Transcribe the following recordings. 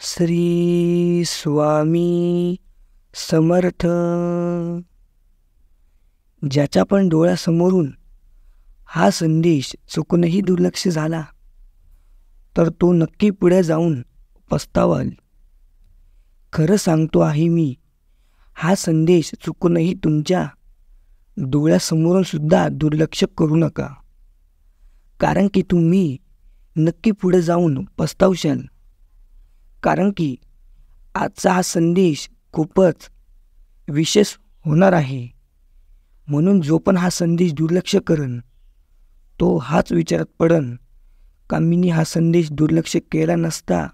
श्री स्वामी समर्थ. ज्याच्या पण डोळ्यासमोरून हा संदेश चुकूनही दुर्लक्ष झाला तर तो नक्की पुढे जाऊन पस्तावाल. खरं सांगतो आहे मी, हा संदेश चुकूनही तुमच्या डोळ्यासमोरून सुद्धा दुर्लक्ष करू नका, कारण की तुम्ही नक्की पुढे जाऊन पस्तावशाल. कारण की आजचा हा संदेश खूपच विशेष होणार आहे. म्हणून जो पण हा संदेश दुर्लक्ष करन तो हाच विचारात पडन का मी हा संदेश दुर्लक्ष केला नसता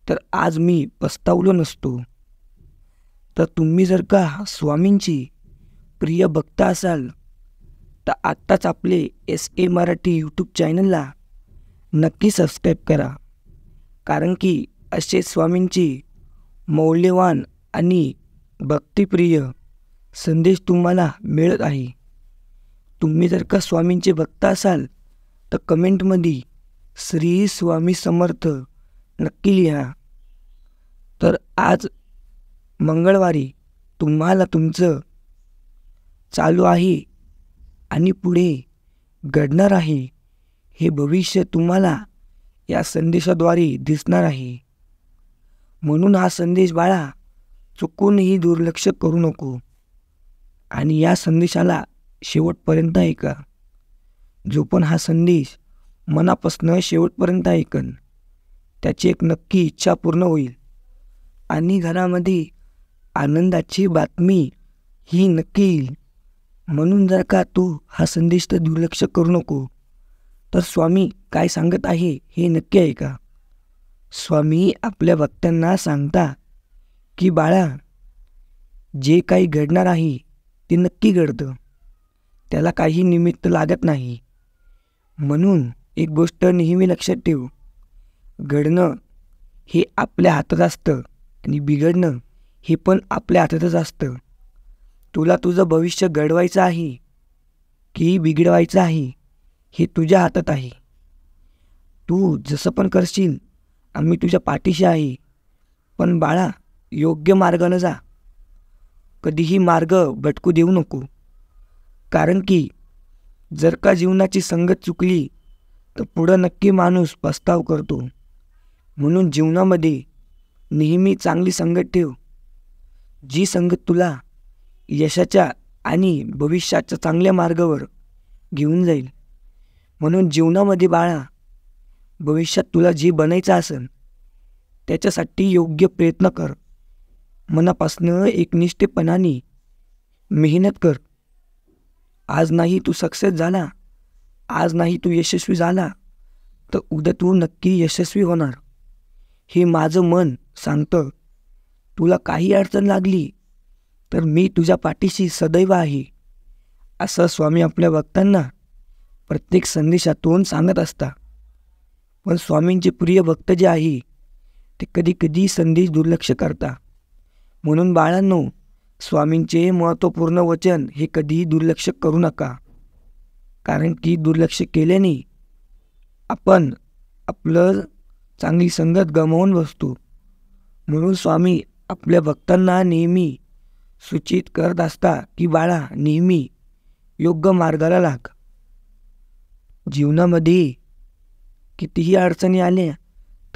तर आज मी पस्तावलो नसतो. तर तुम्ही जर का स्वामींची प्रिय भक्त असाल तर आत्ताच आपले SA मराठी यूट्यूब चॅनलला नक्की सबस्क्राईब करा, कारण की असे स्वामींची मौल्यवान आणि भक्तिप्रिय संदेश तुम्हाला मिळत आहे. तुम्ही जर का स्वामींचे भक्त असाल तर कमेंटमध्ये श्री स्वामी समर्थ नक्की लिहा. तर आज मंगळवारी तुम्हाला तुमचं चालू आहे आणि पुढे घडणार आहे हे भविष्य तुम्हाला या संदेशाद्वारे दिसणार आहे. म्हणून हा संदेश बाळा चुकूनही दुर्लक्ष करू नको आणि या संदेशाला शेवटपर्यंत ऐका. जो पण हा संदेश मनापासून शेवटपर्यंत ऐकन त्याची एक नक्की इच्छा पूर्ण होईल आणि घरामध्ये आनंदाची बातमी ही नक्की येईल. म्हणून जर का तू हा संदेश तर दुर्लक्ष करू नको. तर स्वामी काय सांगत आहे हे नक्की ऐका. स्वामी आपल्या भक्तांना सांगता की बाळा, जे काही घडणार आहे ते नक्की घडतं, त्याला काही निमित्त लागत नाही. म्हणून एक गोष्ट नेहमी लक्षात ठेव, घडणं हे आपल्या हातात असतं आणि बिघडणं हे पण आपल्या हातातच असतं. तुला तुझं भविष्य घडवायचं आहे की बिघडवायचं आहे हे तुझ्या हातात आहे. तू जसं पण करशील आम्ही तुझ्या पाठीशी आहे. पण बाळा, योग्य मार्गानं जा, कधीही मार्ग भटकू देऊ नको. कारण की जर का जीवनाची संगत चुकली तर पुढं नक्की माणूस पस्ताव करतो. म्हणून जीवनामध्ये नेहमी चांगली संगत ठेव, जी संगत तुला यशाच्या आणि भविष्याच्या चांगल्या मार्गावर घेऊन जाईल. म्हणून जीवनामध्ये बाळा, भविष्यात तुला जे बनायचं असेल त्याच्यासाठी योग्य प्रयत्न कर. मनापासनं एकनिष्ठपणाने मेहनत कर. आज नाही तू सक्सेस झाला, आज नाही तू यशस्वी झाला तर उद्या तू नक्की यशस्वी होणार हे माझं मन सांगतं. तुला काही अडचण लागली तर मी तुझ्या पाठीशी सदैव आहे, असं स्वामी आपल्या भक्तांना प्रत्येक संदेशातून सांगत असतात. पण स्वामींचे प्रिय भक्त जे आहे ते कधी कधी संदेश दुर्लक्ष करता. म्हणून बाळांनो, स्वामींचे महत्त्वपूर्ण वचन हे कधीही दुर्लक्ष करू नका, कारण की दुर्लक्ष केल्याने आपण आपलं चांगली संगत गमावून बसतो. म्हणून स्वामी आपल्या भक्तांना नेहमी सूचित करत असता की बाळा, नेहमी योग्य मार्गाला लाग. जीवनामध्ये कितीही अडचणी आल्या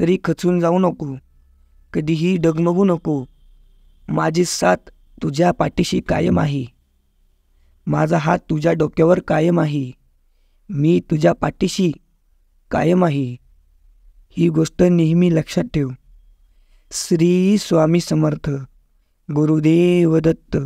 तरी खचून जाऊ नको, कधीही डगमगू नको. माझी साथ तुझ्या पाठीशी कायम आहे, माझा हात तुझ्या डोक्यावर कायम आहे, मी तुझ्या पाठीशी कायम आहे. ही गोष्ट नेहमी लक्षात ठेव. श्री स्वामी समर्थ. गुरुदेव दत्त.